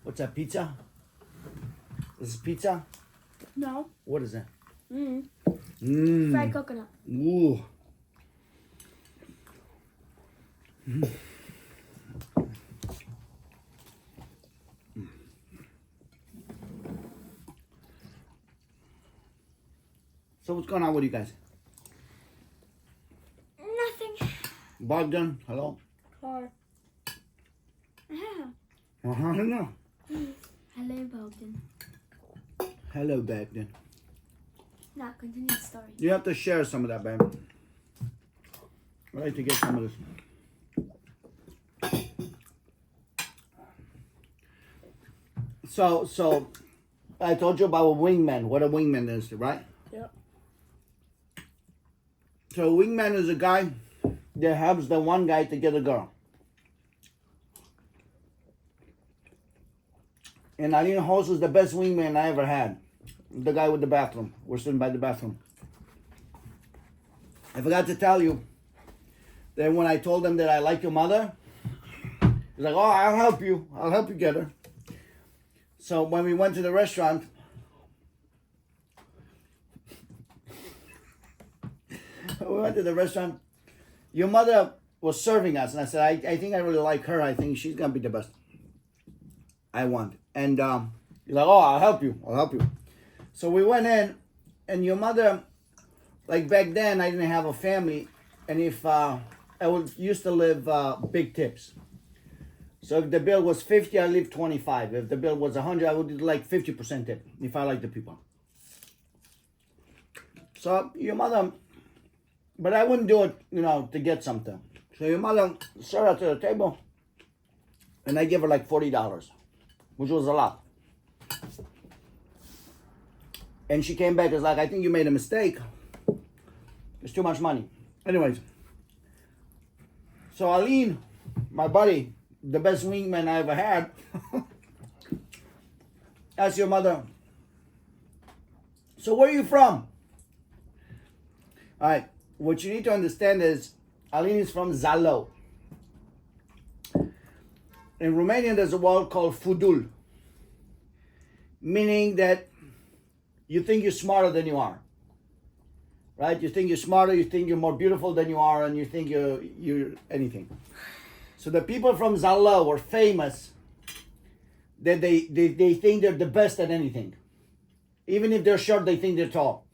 What's that, pizza? This is pizza? No. What is that? Fried coconut. Ooh. So what's going on with you guys? Nothing. Bogdan, hello? Car. Yeah. No. Hello, Bogdan. Hello, Bogdan. Now, continue the story. You have to share some of that, babe. I'd like to get some of this. So I told you about a wingman, what a wingman is, right? Yep. So a wingman is a guy that helps the one guy to get a girl. And Aline Host is the best wingman I ever had. The guy with the bathroom. We're sitting by the bathroom. I forgot to tell you that when I told him that I like your mother, he's like, oh, I'll help you. I'll help you get her. So when we went to the restaurant, your mother was serving us. And I said, I think I really like her. I think she's going to be the best I want. And he's like, oh, I'll help you. I'll help you. So we went in, and your mother, like back then, I didn't have a family. And if used to live big tips. So if the bill was 50, I leave 25. If the bill was 100, I would do like 50% tip if I like the people. So your mother, but I wouldn't do it, to get something. So your mother served us to the table, and I give her like $40, which was a lot. And she came back and was like, I think you made a mistake. It's too much money. Anyways, so Aline, my buddy, the best wingman I ever had, asked your mother, so where are you from? All right, what you need to understand is Aline is from Zalău. In Romania, there's a word called fudul, meaning that you think you're smarter than you are. Right? You think you're smarter, you think you're more beautiful than you are, and you think you're anything. So the people from Zalău were famous that they think they're the best at anything. Even if they're short, they think they're tall.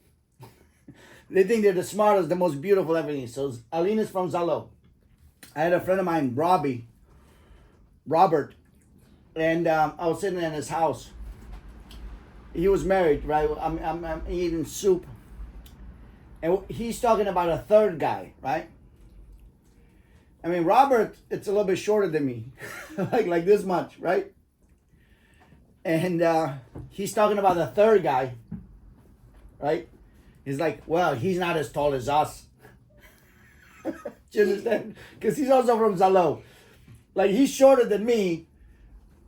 They think they're the smartest, the most beautiful, everything. So Aline is from Zalău. I had a friend of mine, Robert, and I was sitting in his house. He was married, right? I'm eating soup. And he's talking about a third guy, right? I mean, Robert, it's a little bit shorter than me. like this much, right? And he's talking about the third guy, right? He's like, well, he's not as tall as us. Do you understand? Because he's also from Zalău. Like, he's shorter than me.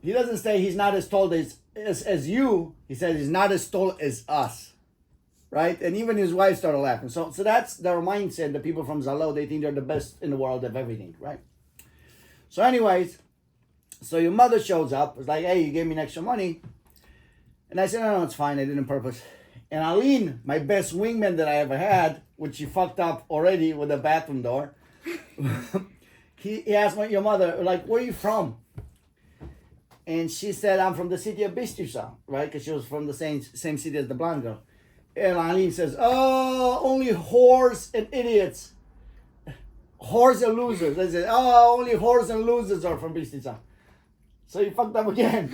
He doesn't say he's not as tall as you. He says he's not as tall as us. Right? And even his wife started laughing. So that's their mindset. The people from Zalău, they think they're the best in the world of everything, right? So anyways, so your mother shows up. It's like, hey, you gave me extra money. And I said, no, it's fine. I did it on purpose. And Aline, my best wingman that I ever had, which she fucked up already with the bathroom door, he asked your mother, like, where are you from? And she said, I'm from the city of Bistrița, right? Because she was from the same city as the blonde girl. And Aline says, oh, only whores and idiots. Whores and losers. I said, oh, only whores and losers are from Bistrița. So you fucked up again.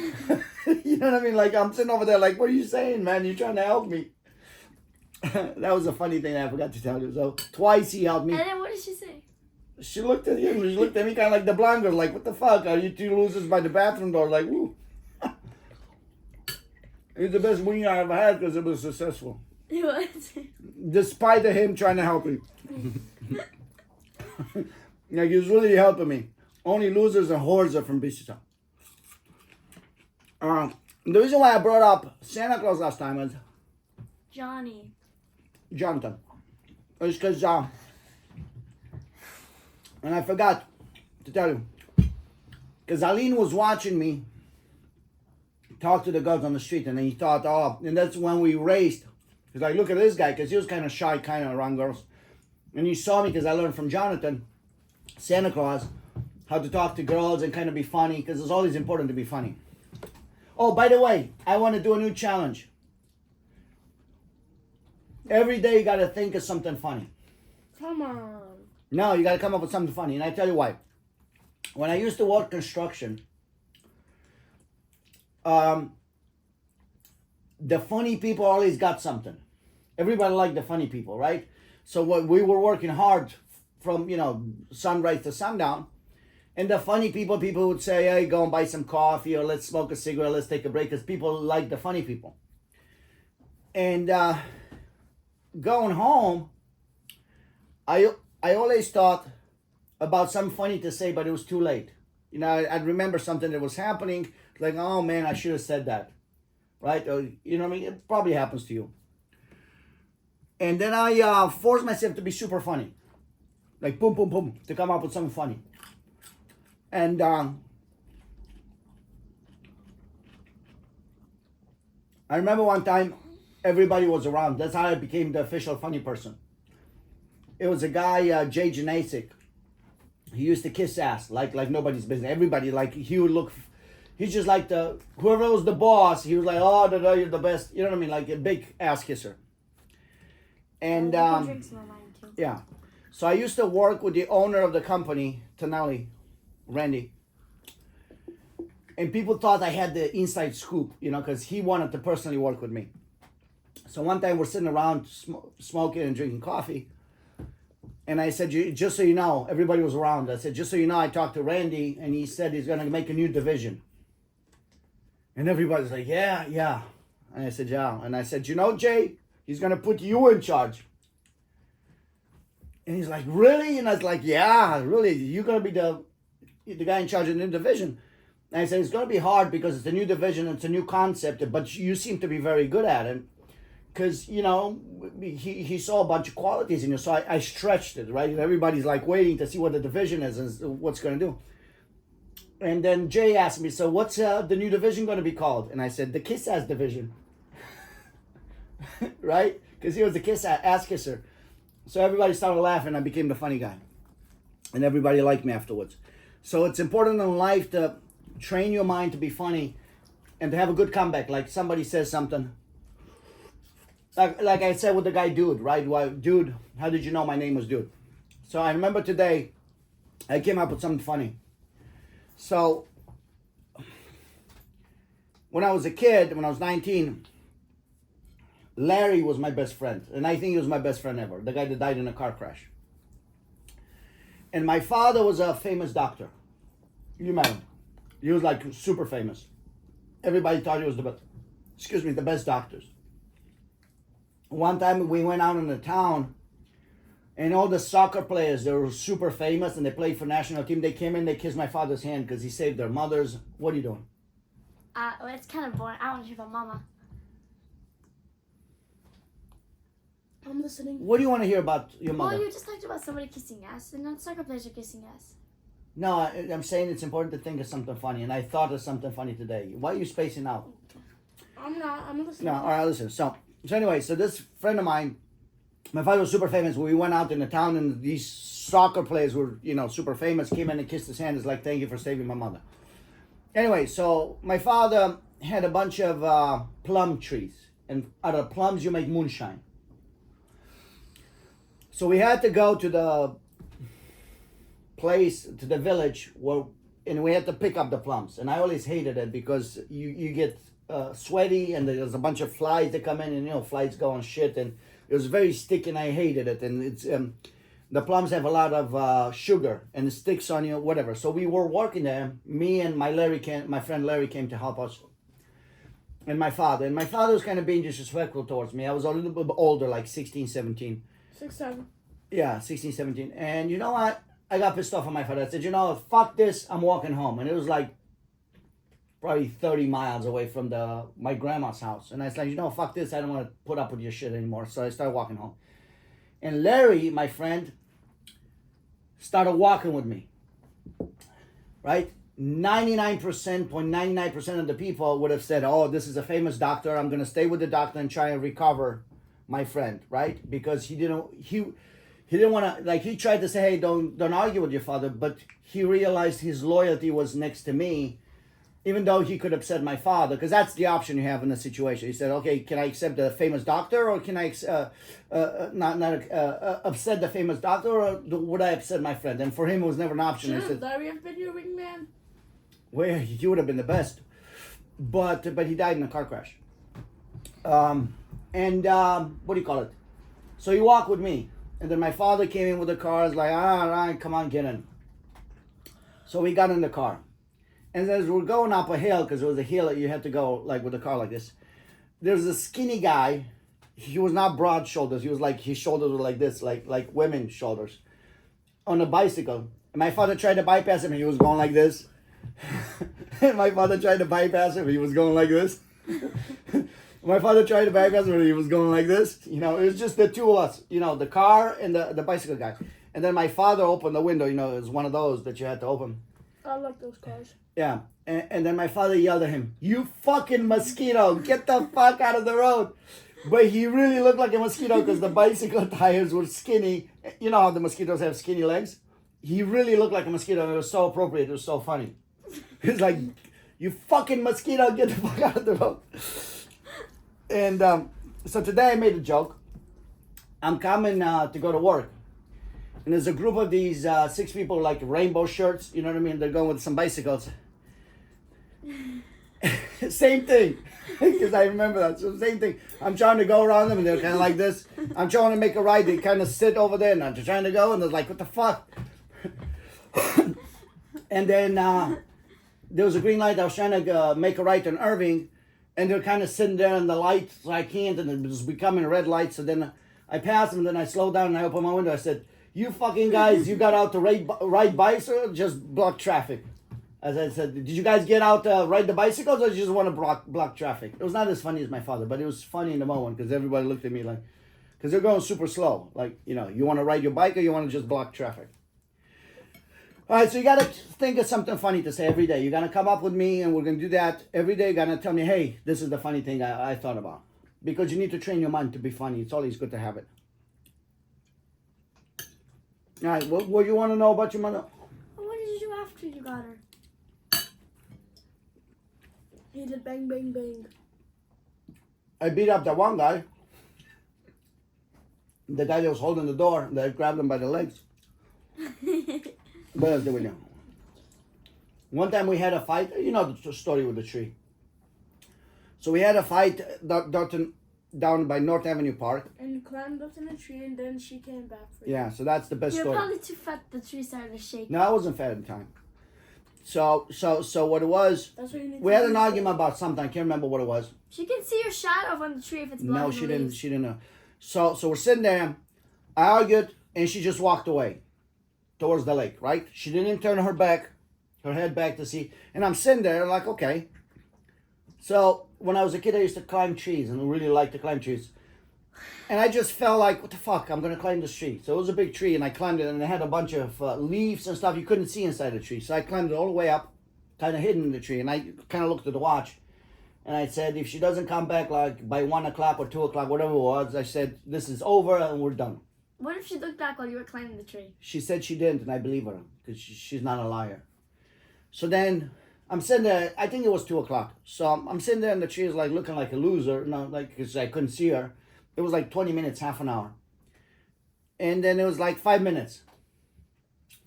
You know what I mean? Like, I'm sitting over there like, what are you saying, man? You're trying to help me. That was a funny thing I forgot to tell you. So twice he helped me. And then what did she say? She looked at him. She looked at me kind of like the blonde girl. Like, what the fuck? Are you two losers by the bathroom door? Like, woo. It's the best wing I ever had because it was successful. What? Despite him trying to help me. Like, he was really helping me. Only losers and whores are from Bistrița. The reason why I brought up Santa Claus last time is Jonathan. It's because, and I forgot, to tell you. Because Aline was watching me talk to the girls on the street, and then he thought, oh, and that's when we raced. He's like, look at this guy, because he was kind of shy, kind of around girls. And he saw me, because I learned from Jonathan, Santa Claus, how to talk to girls and kind of be funny, because it's always important to be funny. Oh, by the way, I want to do a new challenge. Every day you got to think of something funny. Come on. No, you got to come up with something funny. And I tell you why. When I used to work construction, the funny people always got something. Everybody liked the funny people, right? So when we were working hard from, sunrise to sundown, and the funny people would say, hey, go and buy some coffee, or let's smoke a cigarette, let's take a break, because people like the funny people. And going home, I always thought about something funny to say, but it was too late. I'd remember something that was happening, like, oh man, I should have said that, right? Or, you know what I mean? It probably happens to you. And then I forced myself to be super funny, like boom, boom, boom, to come up with something funny. And I remember one time, everybody was around. That's how I became the official funny person. It was a guy, Jay Janasic. He used to kiss ass like nobody's business. Everybody, he would look, he's just like whoever was the boss, he was like, oh, you're the best. You know what I mean? Like a big ass kisser. And yeah. So I used to work with the owner of the company, Tonelli, Randy. And people thought I had the inside scoop, because he wanted to personally work with me. So one time we're sitting around smoking and drinking coffee. And I said, just so you know, everybody was around. I said, just so you know, I talked to Randy, and he said he's going to make a new division. And everybody's like, yeah. And I said, yeah. And I said, Jay, he's going to put you in charge. And he's like, really? And I was like, yeah, really. You're going to be the guy in charge of the new division. And I said, it's going to be hard because it's a new division, it's a new concept, but you seem to be very good at it. Because, he saw a bunch of qualities in you. So I stretched it, right? And everybody's like waiting to see what the division is and what's going to do. And then Jay asked me, so what's the new division going to be called? And I said, the Kiss Ass Division. Right? Because he was the ass kisser. So everybody started laughing. I became the funny guy. And everybody liked me afterwards. So it's important in life to train your mind to be funny and to have a good comeback. Like somebody says something. Like I said with the guy Dude, right? Well, Dude, how did you know my name was Dude? So I remember today, I came up with something funny. So, when I was a kid, when I was 19, Larry was my best friend. And I think he was my best friend ever. The guy that died in a car crash. And my father was a famous doctor. You met him. He was like super famous. Everybody thought he was the best doctors. One time we went out in the town, and all the soccer players, they were super famous and they played for national team. They came in, they kissed my father's hand because he saved their mothers. What are you doing? Well, it's kind of boring. I want to hear about Mama. I'm listening. What do you want to hear about your mother? Well, you just talked about somebody kissing ass, and not soccer players are kissing ass. No, I'm saying it's important to think of something funny, and I thought of something funny today. Why are you spacing out? I'm not. I'm listening. No, all right, listen. So anyway, so this friend of mine, my father was super famous. We went out in the town, and these soccer players were, super famous, came in and kissed his hand. It's like, thank you for saving my mother. Anyway, so my father had a bunch of plum trees, and out of plums you make moonshine. So we had to go to the place, to the village, and we had to pick up the plums. And I always hated it because you get sweaty, and there's a bunch of flies that come in, and flies go on shit, and it was very sticky, and I hated it. And it's the plums have a lot of sugar, and it sticks on you, whatever. So we were working there. Me and my friend Larry came to help us, and my father was kind of being disrespectful towards me. I was a little bit older, like 16, 17. 6, 7. Yeah, 16, 17. And you know what? I got pissed off on my father. I said, fuck this, I'm walking home. And it was like probably 30 miles away from my grandma's house. And I said, fuck this, I don't want to put up with your shit anymore. So I started walking home. And Larry, my friend, started walking with me. right? 99.99% of the people would have said, "Oh, this is a famous doctor. I'm gonna stay with the doctor and try and recover my friend," right? Because he didn't want to, like, he tried to say, "Hey, don't argue with your father," but he realized his loyalty was next to me, even though he could upset my father, because that's the option you have in a situation. He said, "Okay, can I accept a famous doctor, or can I not upset the famous doctor, or would I upset my friend?" And for him, it was never an option. He Shouldn't said, Larry have been your wingman? "Well, he would have been the best," but he died in a car crash. What do you call it? So he walked with me, and then my father came in with the car. I was like, "All right, come on, get in." So we got in the car. And as we're going up a hill, because it was a hill that you had to go like with a car like this, there's a skinny guy. He was not broad shoulders. He was like, his shoulders were like this, like women's shoulders, on a bicycle. And my father tried to bypass him, and he was going like this. And my father tried to bypass him, he was going like this. My father tried to bypass him, and he was going like this. You know, it was just the two of us. You know, the car and the bicycle guy. And then my father opened the window. You know, it was one of those that you had to open. I like those cars. Yeah, and then my father yelled at him, "You fucking mosquito, get the fuck out of the road." But he really looked like a mosquito because the bicycle tires were skinny. You know how the mosquitoes have skinny legs? He really looked like a mosquito, and it was so appropriate, it was so funny. He's like, "You fucking mosquito, get the fuck out of the road." And so today I made a joke. I'm coming to go to work. And there's a group of these 6 people, like rainbow shirts, you know what I mean? They're going with some bicycles. Same thing, because I remember that. So same thing. I'm trying to go around them, and they're kind of like this. I'm trying to make a right. They kind of sit over there, and I'm trying to go, and they're like, "What the fuck?" And then there was a green light. I was trying to make a right on Irving, and they're kind of sitting there in the light, so I can't, and it was becoming a red light. So then I passed them, and then I slowed down, and I opened my window. I said, "You fucking guys, you got out to ride bikes or just block traffic?" As I said, "Did you guys get out to ride the bicycles, or you just want to block traffic?" It was not as funny as my father, but it was funny in the moment because everybody looked at me like, because they're going super slow. Like, you know, you want to ride your bike or you want to just block traffic? All right, so you got to think of something funny to say every day. You're going to come up with me, and we're going to do that every day. You're going to tell me, "Hey, this is the funny thing I thought about." Because you need to train your mind to be funny. It's always good to have it. All right, what do you want to know about your mother? What did you do after you got her? He did bang, bang, bang. I beat up that one guy. The guy that was holding the door, that grabbed him by the legs. What else did we do? One time we had a fight. You know the story with the tree. So we had a fight down by North Avenue Park. And you climbed up in a tree, and then she came back for you. Yeah, so that's the best You're story. probably too fat. The tree started to shake. No, I wasn't fat at the time. So what it was, That's what you need we to had do. an argument about something. I can't remember what it was. She can see your shadow on the tree if it's blocking No, the she didn't. leaves. She didn't know. So we're sitting there. I argued, and she just walked away towards the lake. Right? She didn't turn her head back to see. And I'm sitting there like, okay. So when I was a kid, I used to climb trees, and I really liked to climb trees. And I just felt like, what the fuck? I'm gonna climb this tree. So it was a big tree, and I climbed it, and it had a bunch of leaves and stuff you couldn't see inside the tree. So I climbed it all the way up, kind of hidden in the tree, and I kind of looked at the watch. And I said, if she doesn't come back like by 1 o'clock or 2 o'clock, whatever it was, I said, this is over and we're done. What if she looked back while you were climbing the tree? She said she didn't, and I believe her because she's not a liar. So then I'm sitting there. I think it was 2 o'clock. So I'm sitting there, and the tree is like looking like a loser, like because I couldn't see her. It was like 20 minutes, half an hour, and then it was like 5 minutes.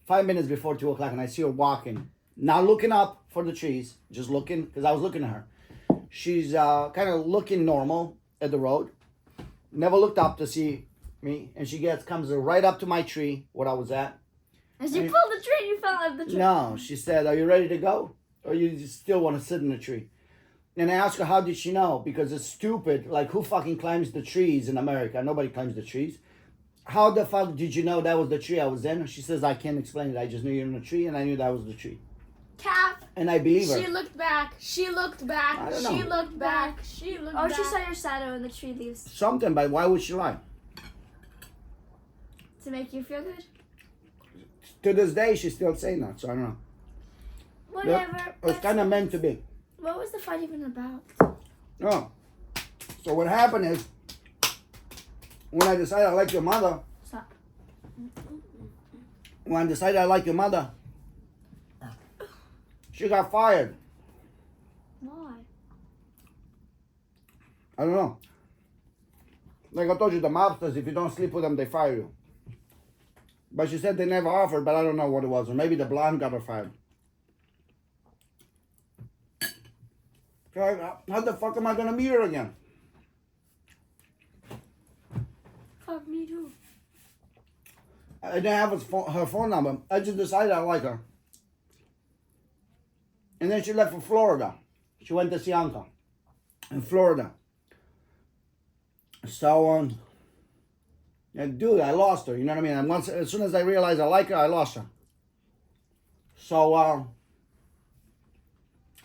5 minutes before 2 o'clock, and I see her walking, not looking up for the trees, just looking because I was looking at her. She's kind of looking normal at the road. Never looked up to see me, and she comes right up to my tree, where I was at. And she pulled the tree and you fell out of the tree. No, she said, "Are you ready to go? Or you still want to sit in the tree?" And I asked her, how did she know? Because it's stupid. Like, who fucking climbs the trees in America? Nobody climbs the trees. How the fuck did you know that was the tree I was in? She says, "I can't explain it. I just knew you were in the tree, and I knew that was the tree." Cap. And I believe her. She looked back. She looked back. I don't She know. looked back. She looked Oh, back. she saw your shadow in the tree leaves Something, but why would she lie? to make you feel good. To this day, she's still saying that, so I don't know. Whatever. It was kind of meant to be. What was the fight even about? Oh. So what happened is, when I decided I like your mother, Stop. when I decided I like your mother, she got fired. Why? I don't know. Like I told you, the mobsters, if you don't sleep with them, they fire you. But she said they never offered, but I don't know what it was. Or maybe the blonde got her fired. So how the fuck am I going to meet her again? Fuck me too. I didn't have her phone number. I just decided I like her. And then she left for Florida. She went to see Uncle in Florida. So, yeah, dude, I lost her. You know what I mean? And once, as soon as I realized I like her, I lost her. So,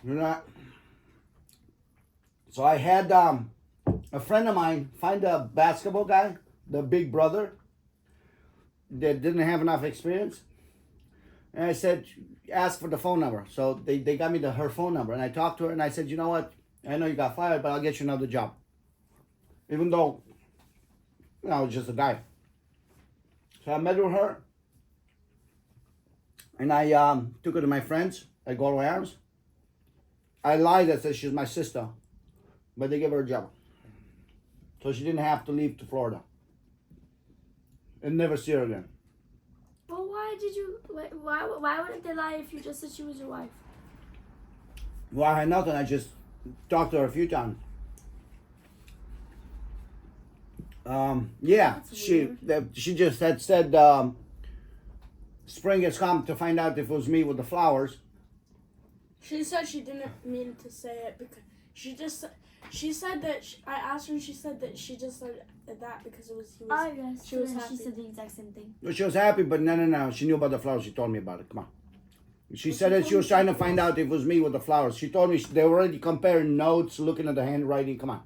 you know, so I had a friend of mine find a basketball guy, the big brother, that didn't have enough experience. And I said, ask for the phone number. So they got me her phone number. And I talked to her and I said, you know what? I know you got fired, but I'll get you another job. Even though, you know, I was just a guy. So I met with her. And I took her to my friends at Galway Arms. I lied. I said she's my sister. But they gave her a job. So she didn't have to leave to Florida. And never see her again. Well, why did you? Why wouldn't they lie if you just said she was your wife? Well, I had nothing. I just talked to her a few times. Yeah, That's she just had said spring has come to find out if it was me with the flowers. She said she didn't mean to say it because she said that I asked her and she said that she just said that because I guess she was then happy. She said the exact same thing. Well, she was happy, but no. She knew about the flowers. She told me about it. Come on. She said that she was trying to find out if it was me with the flowers. She told me they were already comparing notes, looking at the handwriting. Come on.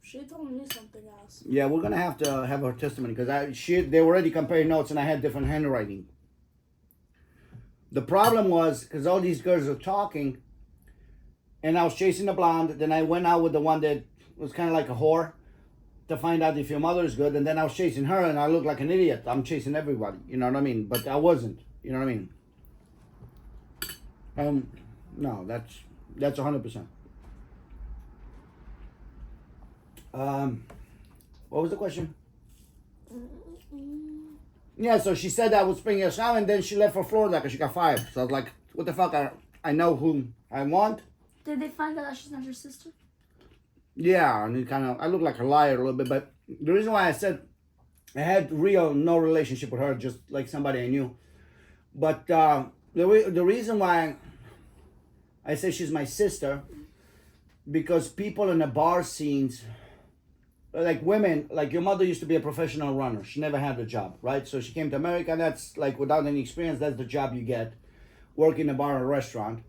She told me something else. Yeah, we're gonna have to have her testimony because they were already comparing notes and I had different handwriting. The problem was because all these girls were talking, and I was chasing the blonde. Then I went out with the one that was kind of like a whore to find out if your mother is good. And then I was chasing her, and I looked like an idiot. I'm chasing everybody, you know what I mean? But I wasn't, you know what I mean? No, that's 100%. What was the question? Yeah, so she said that was Spring Yasham, and then she left for Florida because she got fired. So I was like, what the fuck? I know who I want. Did they find out that she's not your sister? Yeah, and I look like a liar a little bit, but the reason why I said I had no relationship with her, just like somebody I knew. But the reason why I say she's my sister, because people in the bar scenes, like women, like your mother used to be a professional runner. She never had a job, right? So she came to America. That's like without any experience, that's the job you get, working in a bar or restaurant.